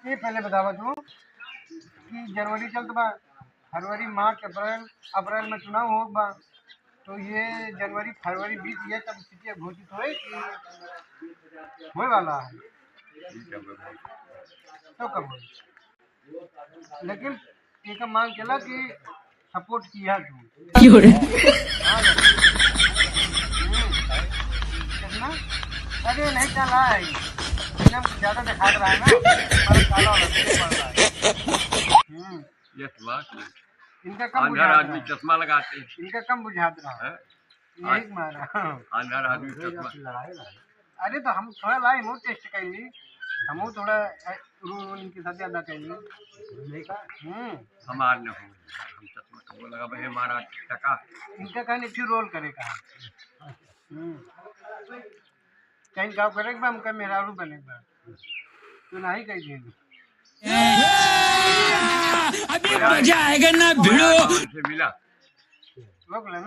ये पहले बतावा तू कि जनवरी चल तो बा, फरवरी मार्च अप्रैल अप्रैल में चुनाव हो बा, तो ये जनवरी फरवरी बीत ये तब स्थिति घोषित होए कि होए वाला है तो कब हो। लेकिन एक मांग चला कि सपोर्ट किया तू हाँ कितना अरे नहीं चला है एकदम ज्यादा दिखा रहा है ना हमारा काला वाला पड़ रहा है। इनका कम अंदर बुझात आदमी रहा चश्मा लगाते इनका कम बुझात रहा हैं यही मारा अंदर आदमी चश्मा अरे तो हम थोड़ा लाई मुँह टेस्ट कैली हम थोड़ा रूल इनके साथ ज्यादा कैली हमार न हो हम चश्मा कब लगा भाई हमारा टका इनका कहने फिर रोल करे कहा कहीं गाँव करे के बा हमका मेहरारू बने के बा तो नहीं कही देंगे अभी मजा आएगा ना भिड़ो से मिला रोक लेना